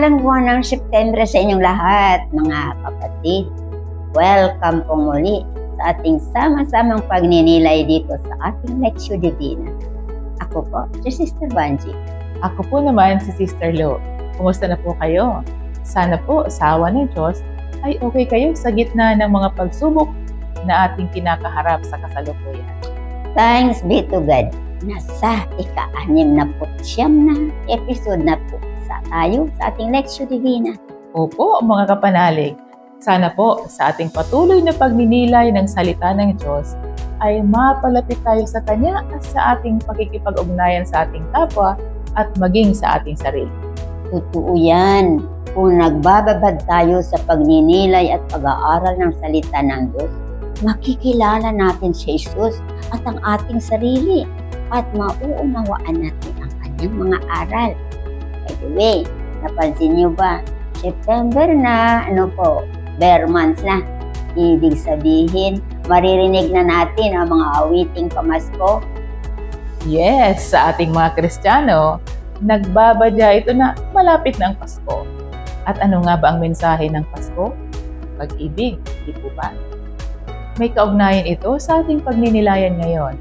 Mapagpalang buwan ng September sa inyong lahat, mga kapatid. Welcome po muli sa ating sama-samang pagninilay dito sa ating Lectio Divina. Ako po, si Sister Banji. Ako po naman si Sister Lo. Kumusta na po kayo? Sana po sa awa ng Diyos ay okay kayo sa gitna ng mga pagsubok na ating kinakaharap sa kasalukuyan. Thanks be to God. Nasa ika-69 na episode na po tayo sa ating Lectio Divina. Opo, mga kapanalig. Sana po sa ating patuloy na pagninilay ng salita ng Diyos ay mapalapit tayo sa Kanya at sa ating pakikipag-ugnayan sa ating kapwa at maging sa ating sarili. Totoo yan. Kung nagbababad tayo sa pagninilay at pag-aaral ng salita ng Diyos, makikilala natin si Jesus at ang ating sarili at mauunawaan natin ang Kanyang mga aral. By the way, napansin niyo ba? September na, bare months na. Ibig sabihin, maririnig na natin ang mga awiting pamasko. Yes, sa ating mga Kristiyano, nagbabadya ito na malapit na ang Pasko. At ano nga ba ang mensahe ng Pasko? Pag-ibig, di po ba? May kaugnayan ito sa ating pagninilayan ngayon.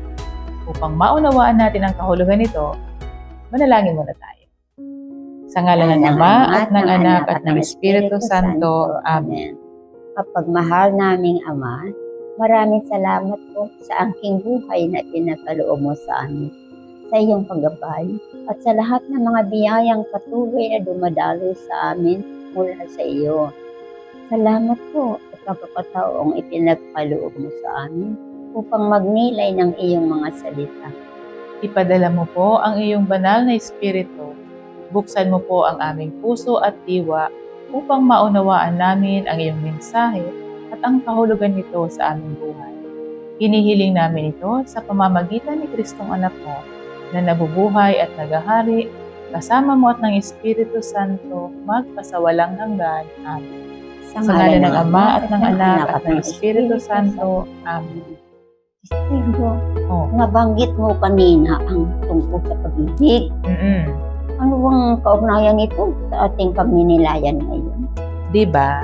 Upang maunawaan natin ang kahulugan nito, manalangin muna tayo. Sa ngalan ng Ama at ng Anak at ng Espiritu Santo. Amen. Kapagmahal naming Ama, maraming salamat po sa angking buhay na pinagkaloob mo sa amin, sa iyong paggabay, at sa lahat ng mga biyayang patuloy na dumadalo sa amin mula sa iyo. Salamat po sa pagkakataong ipinagkaloob mo sa amin upang magnilay ng iyong mga salita. Ipadala mo po ang iyong banal na Espiritu. Buksan mo po ang aming puso at diwa upang maunawaan namin ang iyong mensahe at ang kahulugan nito sa aming buhay. Hinihiling namin ito sa pamamagitan ni Kristong Anak mo na nabubuhay at nagahari, kasama mo at ng Espiritu Santo, magpasawalang hanggan. Amen. Sa ngalan ng Ama at ng Anak at ng Espiritu Santo. Amen. Espiritu, nabanggit mo kanina ang tungkol sa pag-ibig. Ano bang kaugnayan ito sa ating pagninilayan ngayon? Diba?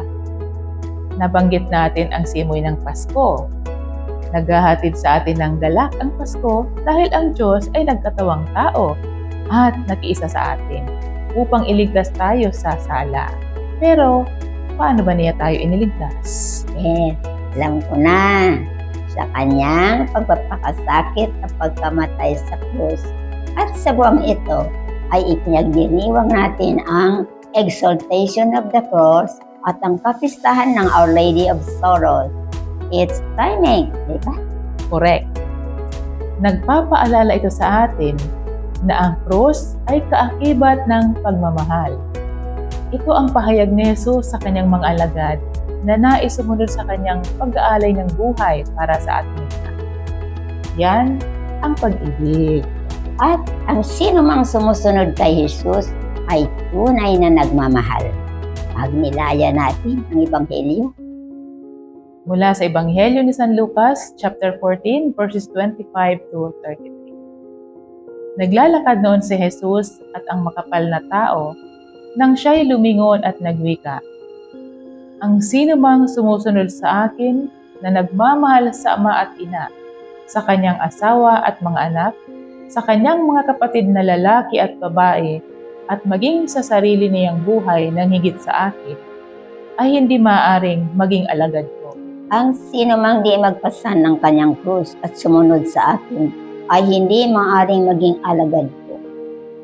Nabanggit natin ang simoy ng Pasko. Naghahatid sa atin ng galak ang Pasko dahil ang Diyos ay nagkatawang tao at nakiisa sa atin upang iligtas tayo sa sala. Pero, paano ba niya tayo iniligtas? Alam ko na. Sa kanyang pagpapakasakit at pagkamatay sa krus. At sa buwang ito, ay ipinagliriwang natin ang Exaltation of the Cross at ang kapistahan ng Our Lady of Sorrows. It's timing, di ba? Correct. Nagpapaalala ito sa atin na ang krus ay kaakibat ng pagmamahal. Ito ang pahayag ni Jesus sa kanyang mga alagad na nais sumunod sa kanyang pag-aalay ng buhay para sa atin. Yan ang pag-ibig. At ang sino mang sumusunod kay Jesus ay tunay na nagmamahal. Magnilaya natin ang Ebanghelyo. Mula sa Ebanghelyo ni San Lucas, chapter 14, verses 25 to 33. Naglalakad noon si Jesus at ang makapal na tao nang siya'y lumingon at nagwika, "Ang sino mang sumusunod sa akin na nagmamahal sa ama at ina, sa kanyang asawa at mga anak, sa kanyang mga kapatid na lalaki at babae, at maging sa sarili niyang buhay nang higit sa akin, ay hindi maaaring maging alagad ko. Ang sino mang di magpasan ng kanyang krus at sumunod sa akin, ay hindi maaaring maging alagad ko.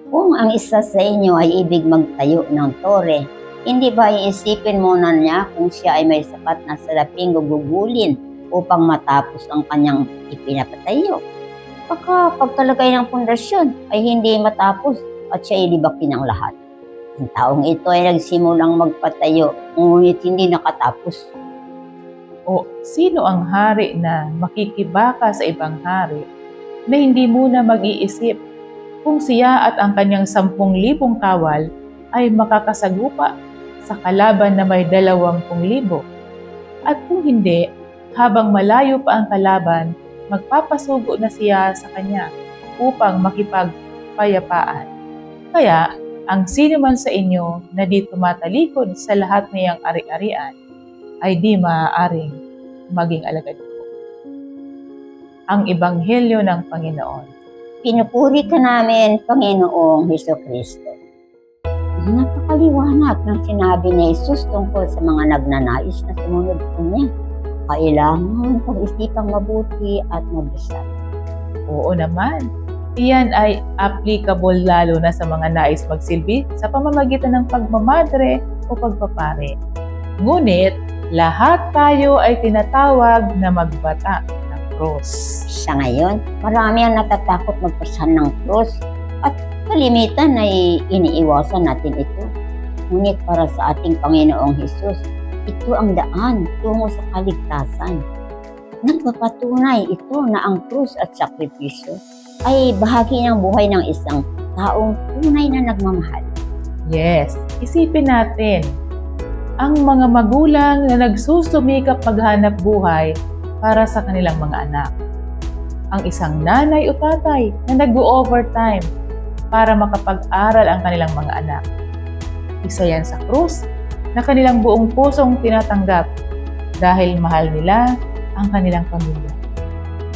Kung ang isa sa inyo ay ibig magtayo ng tore, hindi ba iisipin muna niya kung siya ay may sapat na salaping gugugulin upang matapos ang kanyang ipinapatayo? Baka pagkalagay ng pundasyon ay hindi matapos at siya ilibakin ang lahat. Ang taong ito ay nagsimulang magpatayo, ngunit hindi nakatapos. O sino ang hari na makikibaka sa ibang hari na hindi muna mag-iisip kung siya at ang kanyang 10,000 kawal ay makakasagupa sa kalaban na may 20,000? At kung hindi, habang malayo pa ang kalaban, magpapasugo na siya sa kanya upang makipagpayapaan. Kaya, Ang sino man sa inyo na di tumatalikod sa lahat niyang ari-arian ay di maaaring maging alagad ko. Ang Ebanghelyo ng Panginoon. Pinupuri ka namin, Panginoong Hesukristo. Napakaliwanag ng sinabi ni Jesus tungkol sa mga nagnanais na sumunod sa Kanya. Kailangan pag-isipang mabuti at magdasal. Oo naman. Iyan ay applicable lalo na sa mga nais magsilbi sa pamamagitan ng pagmamadre o pagpapare. Ngunit, lahat tayo ay tinatawag na magbata ng krus. Sa ngayon, marami ang natatakot magpasan ng krus at kalimitan ay iniiwasan natin ito. Ngunit para sa ating Panginoong Hesus, ito ang daan tungo sa kaligtasan. Nagpapatunay ito na ang krus at sakripisyo ay bahagi ng buhay ng isang taong tunay na nagmamahal. Yes, isipin natin, ang mga magulang na nagsusumikap maghanap buhay para sa kanilang mga anak. Ang isang nanay o tatay na nag-overtime para makapag-aral ang kanilang mga anak. Isa yan sa krus na kanilang buong pusong tinatanggap dahil mahal nila ang kanilang pamilya.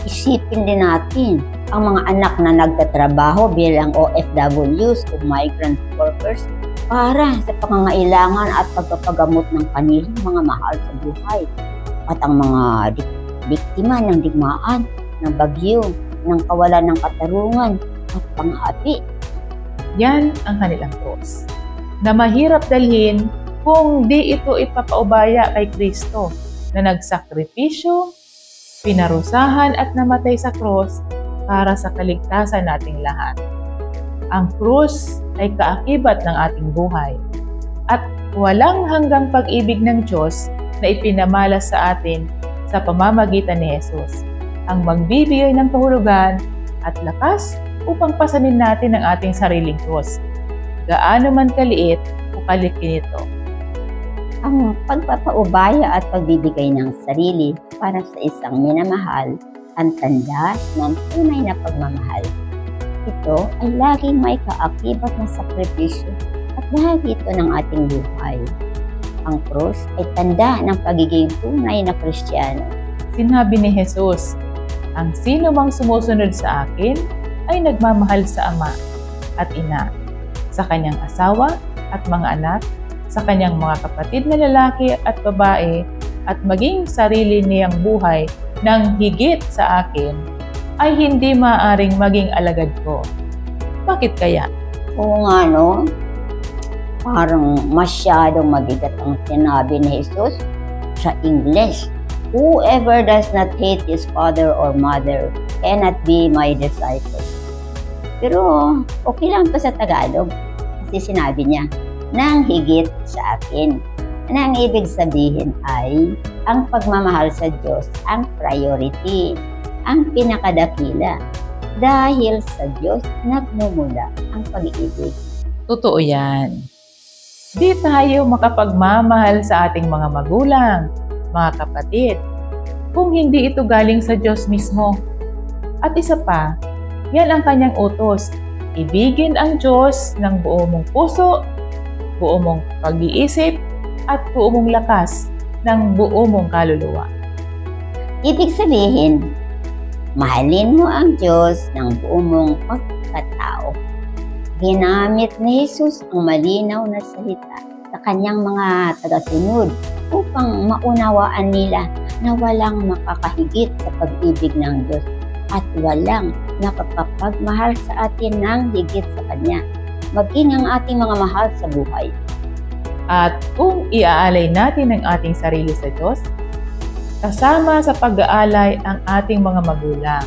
Isipin din natin ang mga anak na nagtatrabaho bilang OFWs o migrant workers para sa pangangailangan at pagpapagamot ng kanilang mga mahal sa buhay. At ang mga biktima ng digmaan, ng bagyo, ng kawalan ng katarungan at pang-api. Yan ang kanilang krus, na mahirap dalhin kung di ito ipapaubaya kay Kristo na nagsakripisyo, pinarusahan at namatay sa krus para sa kaligtasan nating lahat. Ang krus ay kaakibat ng ating buhay at walang hanggang pag-ibig ng Diyos na ipinamalas sa atin sa pamamagitan ni Jesus, ang magbibigay ng kahulugan at lakas upang pasanin natin ang ating sariling krus, gaano man kaliit o kalaki nito. Ang pagpapaubaya at pagbibigay ng sarili para sa isang minamahal ang tanda ng tunay na pagmamahal. Ito ay laging may kaakibat na sakripisyo at bahagi ito ng ating buhay. Ang krus ay tanda ng pagiging tunay na Kristiyano. Sinabi ni Jesus, ang sino mang sumusunod sa akin ay nagmamahal sa ama at ina, sa kanyang asawa at mga anak, sa kanyang mga kapatid na lalaki at babae, at maging sarili niyang buhay nang higit sa akin, ay hindi maaaring maging alagad ko. Bakit kaya? Oo nga, no? Parang masyadong mabigat ang sinabi ni Jesus sa English. Whoever does not hate his father or mother cannot be my disciple. Pero okay lang to sa Tagalog kasi sinabi niya, nang higit sa akin. Na ang ibig sabihin ay, ang pagmamahal sa Diyos ang priority, ang pinakadakila. Dahil sa Diyos nagmumula ang pag-ibig. Totoo yan. Di tayo makapagmamahal sa ating mga magulang, mga kapatid, kung hindi ito galing sa Diyos mismo. At isa pa, yan ang kanyang utos. Ibigin ang Diyos ng buo mong puso, buo mong pag-iisip, at buo mong lakas ng buo mong kaluluwa. Ibig sabihin, mahalin mo ang Diyos ng buo mong pagkatao. Ginamit ni Jesus ang malinaw na salita sa kanyang mga tagasunod upang maunawaan nila na walang makakahigit sa pag-ibig ng Diyos at walang nakakapagmahal sa atin ng higit sa Kanya, maging ang ating mga mahal sa buhay. At kung iaalay natin ang ating sarili sa Diyos, kasama sa pag-aalay ang ating mga magulang,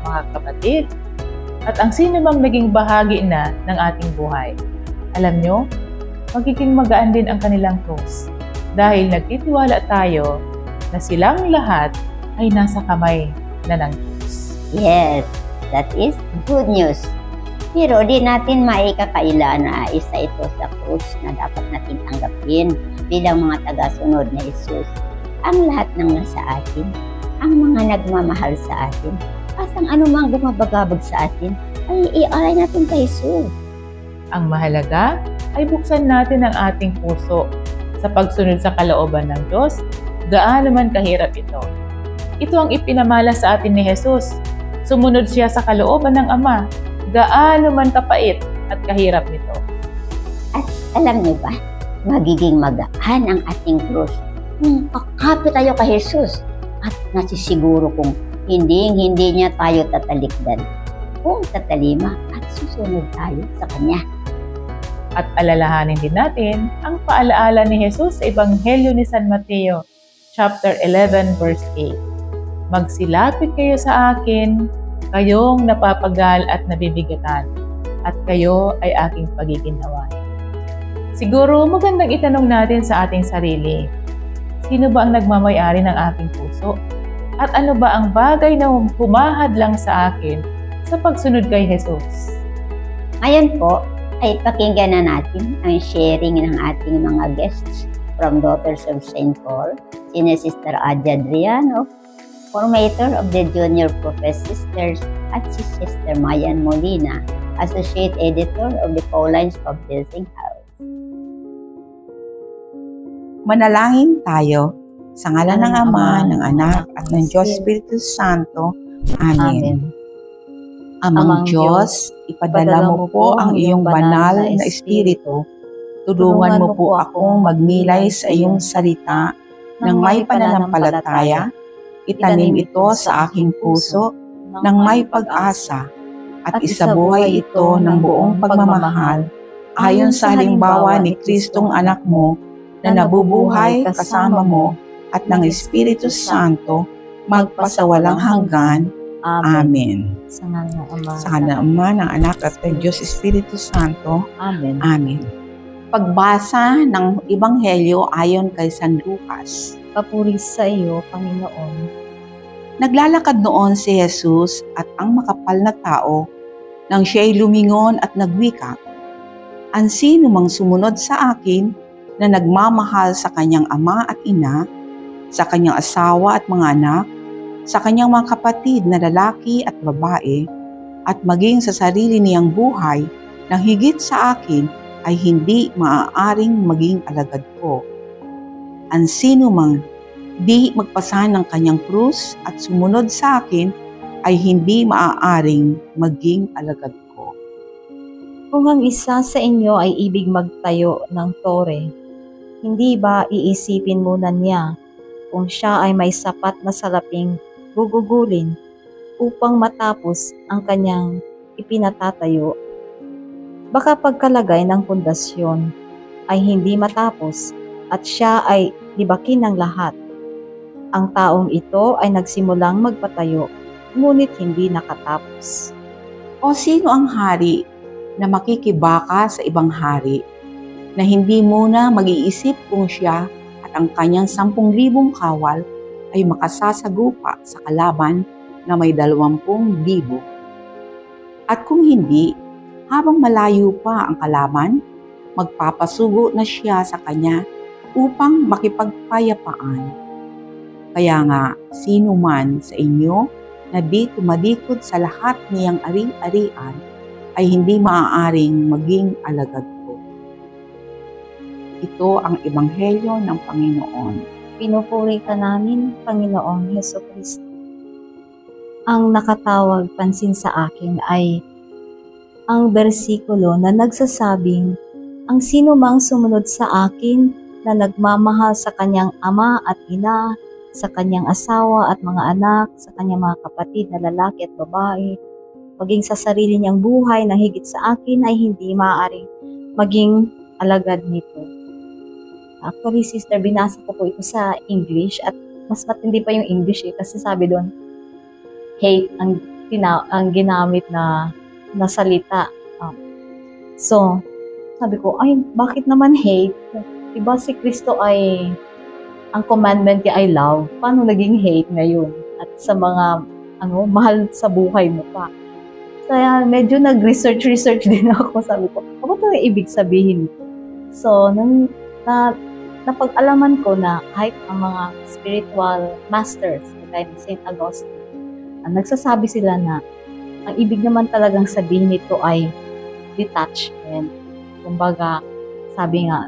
mga kapatid, at ang sino mang naging bahagi na ng ating buhay. Alam nyo, magiging magaan din ang kanilang krus dahil nagtitiwala tayo na silang lahat ay nasa kamay na ng Diyos. Yes, that is good news. Pero di natin maikakaila na isa ito sa krus na dapat natin tanggapin bilang mga tagasunod ni Jesus. Ang lahat ng nasa atin, ang mga nagmamahal sa atin, at ang anumang gumabagabag sa atin, ay ialay natin kay Jesus. Ang mahalaga ay buksan natin ang ating puso sa pagsunod sa kalooban ng Diyos, gaano man kahirap ito. Ito ang ipinamala sa atin ni Jesus. Sumunod siya sa kalooban ng Ama, gaano man kapait at kahirap nito. At alam niyo ba, magiging magaan ang ating krus kung kakapit tayo kay Jesus at nasisiguro kung hindi niya tayo tatalikdan kung tatalima at susunod tayo sa Kanya. At alalahanin din natin ang paalaala ni Jesus sa Ebanghelyo ni San Mateo, chapter 11, verse 8. Magsilapit kayo sa akin, kayong napapagal at nabibigatan, at kayo ay aking pagiginawain. Siguro magandang itanong natin sa ating sarili, sino ba ang nagmamay-ari ng aking puso? At ano ba ang bagay na humahad lang sa akin sa pagsunod kay Jesus? Ngayon po, ay pakinggan na natin ang sharing ng ating mga guests from Daughters of St. Paul, sina Sister Aja Adriano, formator of the Junior Professed Sisters, at si Sister Mayan Molina, Associate Editor of the Paulines Publishing House. Manalangin tayo sa ngalan ng Ama, ng Anak, at ng Diyos Espiritu Santo. Amen. Amang Diyos, ipadala mo po ang iyong banal na Espiritu. Tulungan mo po akong magnilay sa iyong salita ng may pananampalataya. Itanim ito sa aking puso ng may pag-asa at isabuhay ito ng buong pagmamahal ayon sa halimbawa ni Kristong anak mo na nabubuhay kasama mo at ng Espiritu Santo magpasawalang hanggan. Amen. Sa ngalan ng Ama, Sa ngalan ng Ama, ng Anak, at ng Diyos Espiritu Santo. Amen. Amen. Pagbasa ng Ebanghelyo ayon kay San Lucas. Papuri sa iyo, Panginoon. Naglalakad noon si Jesus at ang makapal na tao nang siya'y lumingon at nagwika, "Ang sino mang sumunod sa akin na nagmamahal sa kanyang ama at ina, sa kanyang asawa at mga anak, sa kanyang mga kapatid na lalaki at babae, at maging sa sarili niyang buhay nang higit sa akin ay hindi maaaring maging alagad ko. Ang sino mang di magpasan ng kanyang krus at sumunod sa akin ay hindi maaaring maging alagad ko." Kung ang isa sa inyo ay ibig magtayo ng tore, hindi ba iisipin muna niya kung siya ay may sapat na salaping gugugulin upang matapos ang kanyang ipinatatayo? Baka pagkalagay ng pundasyon ay hindi matapos at siya ay libakin ng lahat. Ang taong ito ay nagsimulang magpatayo, ngunit hindi nakatapos. O sino ang hari na makikibaka sa ibang hari, na hindi muna mag-iisip kung siya at ang kanyang 10,000 kawal ay makasasagupa sa kalaban na may 20,000? At kung hindi, habang malayo pa ang kalaban, magpapasugo na siya sa kanya upang makipagpayapaan. Kaya nga, sino man sa inyo na di tumadikod sa lahat niyang ari-arian ay hindi maaaring maging alagad ko. Ito ang Ebanghelyo ng Panginoon. Pinupuri ka namin, Panginoong Hesukristo. Ang nakatawag pansin sa akin ay ang bersikulo na nagsasabing, "Ang sino mang sumunod sa akin na nagmamahal sa kanyang ama at ina, sa kanyang asawa at mga anak, sa kanyang mga kapatid na lalaki at babae, maging sa sarili niyang buhay na higit sa akin ay hindi maaaring maging alagad nito." Actually, sister, binasa ko po ito sa English at mas matindi pa yung English kasi sabi doon, hate ang ginamit na salita. So, sabi ko, ay, bakit naman hate? Diba si Kristo ay, ang commandment niya ay love. Paano naging hate ngayon? At sa mga, mahal sa buhay mo pa. Kaya medyo nag-research din ako. Sabi ko, ano ito yung ibig sabihin? So, napag-alaman ko na kahit ang mga spiritual masters, like St. Augustine, nagsasabi sila na ang ibig naman talagang sabihin nito ay detachment. atin. Kumbaga, sabi nga,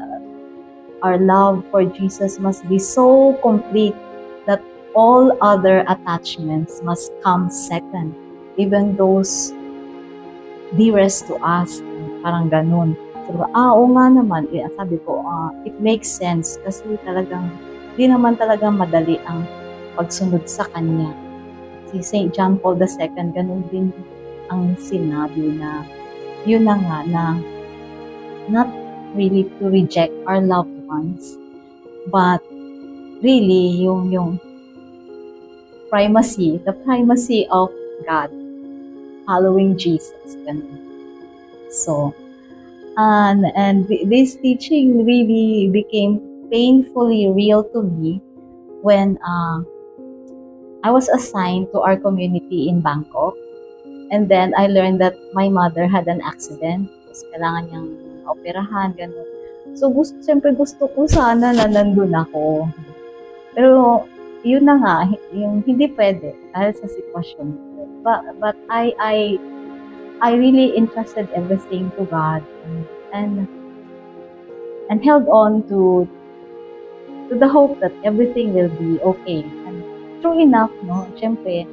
our love for Jesus must be so complete that all other attachments must come second. Even those dearest to us, parang ganun. So, oo nga naman, sabi ko, it makes sense kasi talagang, di naman talaga madali ang pagsunod sa Kanya. Si St. John Paul II, ganun din ang sinabi na, yun na nga, na not really to reject our loved ones, but really, yung primacy, the primacy of God, following Jesus. Ganun. So, and this teaching really became painfully real to me when I was assigned to our community in Bangkok. And then I learned that my mother had an accident. Tapos kailangan niyang operahan, gano'n. So, siyempre gusto ko sana na nandun ako. Pero, yun na nga, yung hindi pwede dahil sa sitwasyon. But I really entrusted everything to God and held on to the hope that everything will be okay. And true enough, no, siyempre,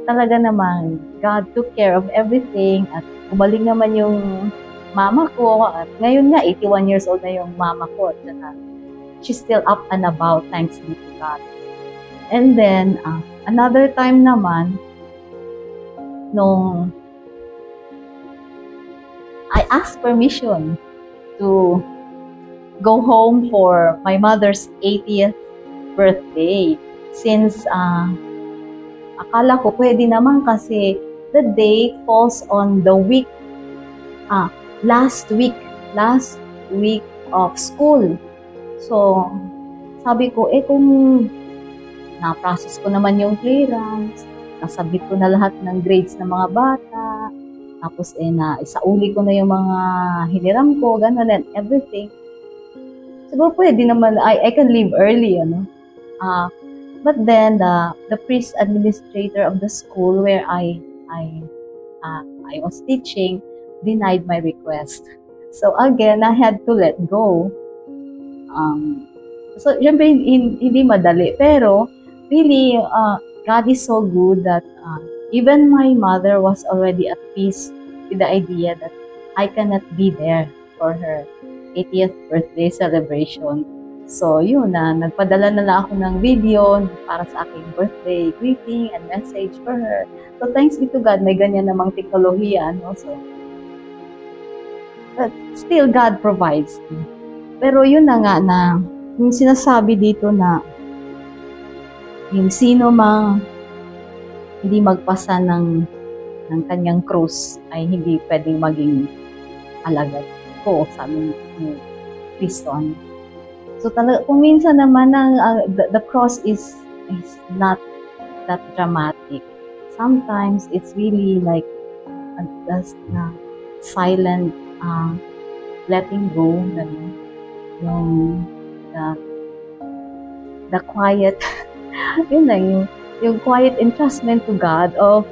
talaga naman, God took care of everything at umaling naman yung mama ko. At ngayon nga, 81 years old na yung mama ko. At she's still up and about, thanks be to God. And then, another time naman, nung I asked permission to go home for my mother's 80th birthday. Since akala ko pwede naman kasi the day falls on the week, last week of school. So, sabi ko, kung na-process ko naman yung clearance, nasabit ko na lahat ng grades ng mga bata, tapos isauli ko na yung mga hiniram ko, gano'n and everything. Siguro pwede naman, I can leave early, ano. But then the priest administrator of the school where I was teaching denied my request. So again, I had to let go. So syempre hindi madali, pero really God is so good that even my mother was already at peace with the idea that I cannot be there for her 80th birthday celebration. So, yun nagpadala na lang ako ng video para sa aking birthday greeting and message for her. So, thanks be to God, may ganyan namang teknolohiya, no? So, but still, God provides. Pero yun na nga na, yung sinasabi dito na, yung sino mang hindi magpasa ng kanyang krus ay hindi pwedeng maging alagad ko, sabi ni Kristo. So talaga, kung minsan naman the cross is not that dramatic. Sometimes it's really like just silent letting go, yung the quiet, yun lang, yung quiet entrustment to God of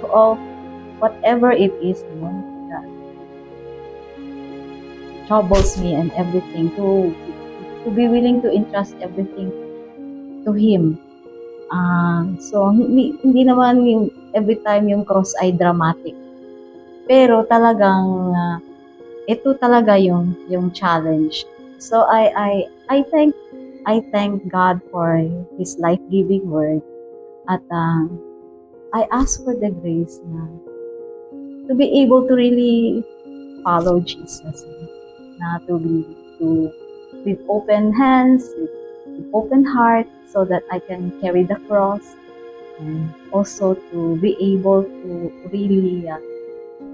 whatever it is, that troubles me and everything, to be willing to entrust everything to Him. So, hindi naman yung every time yung cross ay dramatic. Pero talagang, ito talaga yung challenge. So, I thank God for His life-giving word. At I ask for the grace to be able to really follow Jesus. With open hands, with open heart, so that I can carry the cross, and also to be able to really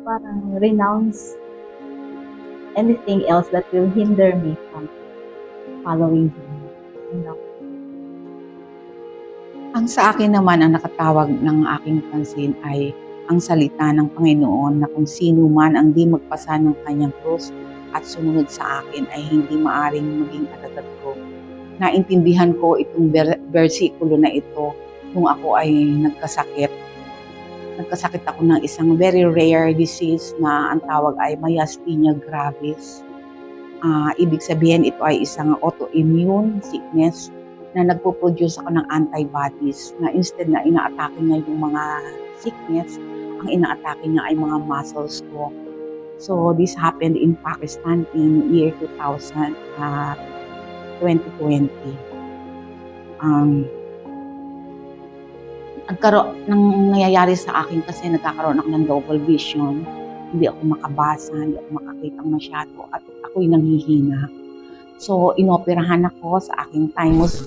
parang renounce anything else that will hinder me from following Him. Ang sa akin naman ang nakatawag ng aking pansin ay ang salita ng Panginoon na kung sino man ang di magpasa ng kanyang krus at sumunod sa akin ay hindi maaring maging alagad ko. Naintindihan ko itong bersikulo na ito nung ako ay nagkasakit. nagkasakit ako ng isang very rare disease na ang tawag ay myasthenia gravis. Ibig sabihin ito ay isang autoimmune sickness na nagpo-produce ako ng antibodies na instead na ina-atake niya yung mga sickness, ang ina-atake niya ay mga muscles ko. So this happened in Pakistan in year 2020. Nangyayari sa akin kasi nagkakaroon ako ng double vision. Hindi ako makabasa, hindi ako makakita masyado at ako'y nanghihina. So, inoperahan ako sa aking thymus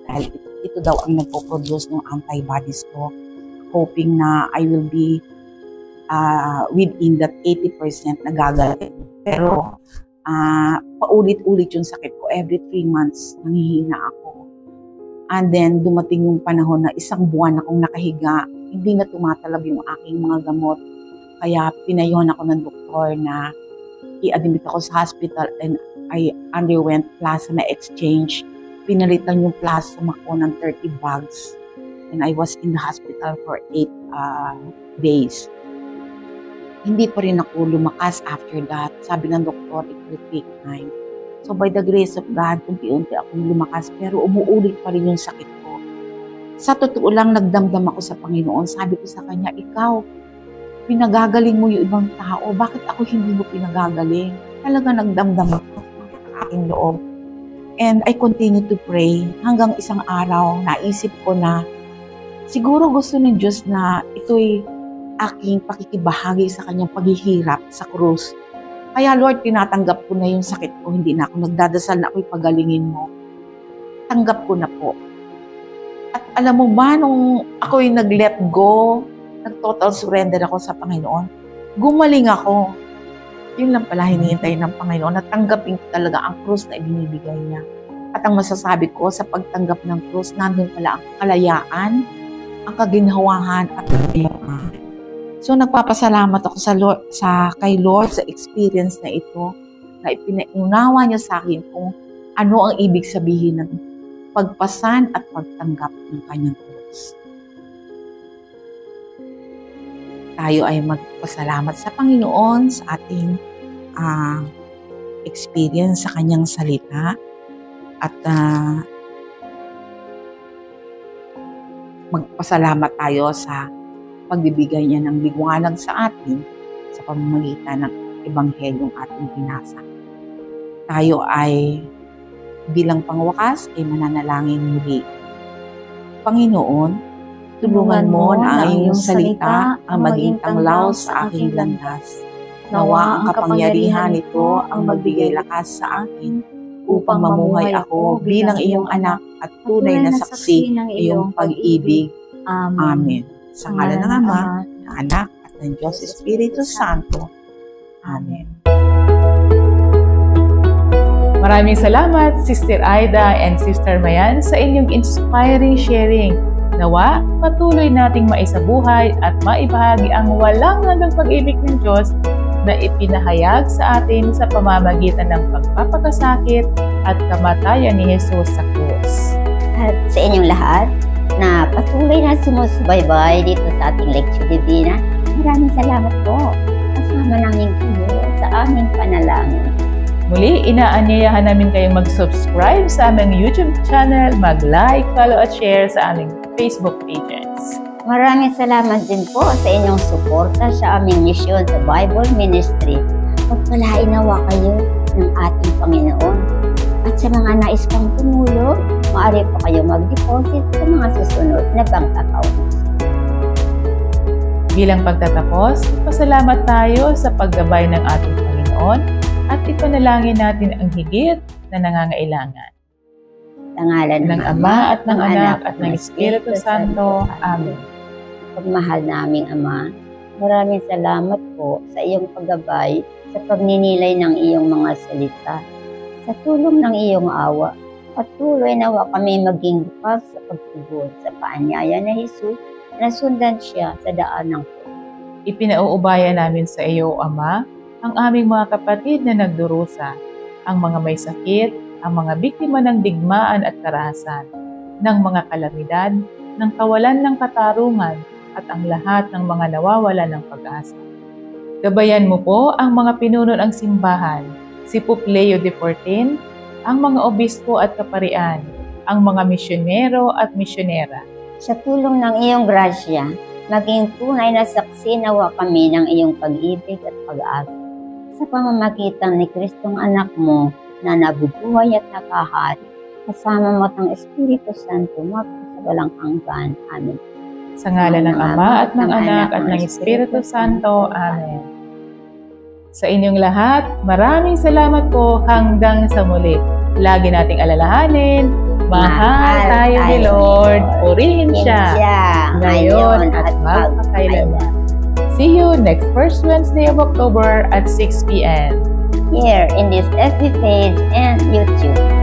dahil ito daw ang nagpo-produce ng antibodies ko, hoping na I will be within that 80% na gagaling. Pero, paulit-ulit yung sakit ko. Every 3 months, nanghihina ako. And then, dumating yung panahon na isang buwan akong nakahiga, hindi na tumatalab yung aking mga gamot. Kaya pinayon ako ng doktor na i-admit ako sa hospital and I underwent plasma exchange. Pinalitan yung plasma ko ng 30 bags. And I was in the hospital for 8 days. Hindi pa rin ako lumakas after that. Sabi ng doktor, it will take time. So by the grace of God, unti-unti akong lumakas pero umuulit pa rin yung sakit ko. Sa totoo lang, nagdamdam ako sa Panginoon. Sabi ko sa Kanya, ikaw, pinagagaling mo yung ibang tao. Bakit ako hindi mo pinagagaling? Talaga nagdamdam ako sa aking loob. And I continue to pray hanggang isang araw, naisip ko na siguro gusto ng Diyos na ito'y aking pakikibahagi sa Kanyang paghihirap sa krus. Kaya Lord, tinatanggap ko na yung sakit ko. Hindi na ako nagdadasal na ako'y pagalingin mo. Tanggap ko na po. At alam mo ba, nung ako'y nag-let go, nag-total surrender ako sa Panginoon, gumaling ako. Yun lang pala hinihintay ng Panginoon. Natanggapin ko talaga ang krus na ibinibigay niya. At ang masasabi ko sa pagtanggap ng krus, nandun pala ang kalayaan, ang kaginhawahan at kalayaan. So nagpapasalamat ako kay Lord sa experience na ito, na ipinaunawa niya sa akin kung ano ang ibig sabihin ng pagpasan at pagtanggap ng kanyang krus. Tayo ay magpasalamat sa Panginoon sa ating experience sa kanyang salita at magpasalamat tayo sa pagbibigay niya ng liwanag sa atin sa pamamagitan ng ebanghelyong ating binasa. Tayo ay bilang pangwakas ay mananalangin muli. Panginoon, tulungan mo na ang iyong salita ang maging tanglaw sa aking landas. Nawa ang kapangyarihan nito ang magbigay lakas sa akin upang mamuhay ako bilang iyong anak at tunay na saksi ng iyong pag-ibig. Amen. Sa ngalan ng Ama, ng Anak, at ng Diyos Espiritu Santo. Amen. Maraming salamat, Sister Aida and Sister Mayan, sa inyong inspiring sharing. Nawa, patuloy nating maisabuhay at maibahagi ang walang hanggang pag-ibig ng Diyos na ipinahayag sa atin sa pamamagitan ng pagpapakasakit at kamatayan ni Jesus sa krus. At sa inyong lahat, na patuloy na sumusubaybay dito sa ating Lectio Divina. Maraming salamat po. Kasama namin kayo sa aming panalangin. Muli, inaanyayahan namin kayong mag-subscribe sa aming YouTube channel, mag-like, follow at share sa aming Facebook pages. Maraming salamat din po sa inyong suporta sa aming misyon sa Bible Ministry. Pagpalain nawa kayo ng ating Panginoon. At sa mga nais pang tumulong, maaari po kayo mag-deposit sa mga susunod na bank accounts. Bilang pagtatapos, pasalamat tayo sa paggabay ng ating Panginoon at ipanalangin natin ang higit na nangangailangan. Sa ngalan ng Ama at ng Anak at ng Espiritu Santo. Amen. Pagmahal naming Ama, maraming salamat po sa iyong paggabay sa pagninilay ng iyong mga salita. Sa tulong ng iyong awa, patuloy nawa kami maging bukas sa pagtugon sa paanyaya na Jesus na sundan siya sa daan ng krus. Ipinauubaya namin sa iyo, Ama, ang aming mga kapatid na nagdurusa, ang mga may sakit, ang mga biktima ng digmaan at karahasan, ng mga kalamidad, ng kawalan ng katarungan, at ang lahat ng mga nawawala ng pag-asa. Gabayan mo po ang mga pinuno ng simbahan, si Pope Leo XIV, ang mga obispo at kaparian, ang mga misyonero at misyonera. Sa tulong ng iyong grasya, maging tunay na saksi nawa kami ng iyong pag-ibig at pag-asa. Sa pamamagitan ni Kristong anak mo na nabubuhay at nakahari, kasama mo ang Espiritu Santo sa walang hanggan. Amen. Sa ngalan ng Ama at ng Anak at ng Espiritu Santo. Amen. Sa inyong lahat, maraming salamat po hanggang sa muli. Lagi nating alalahanin, mahal tayo ni Lord, purihin siya, ngayon at magpakailanman. See you next first Wednesday of October at 6 p.m. here in this FB page and YouTube.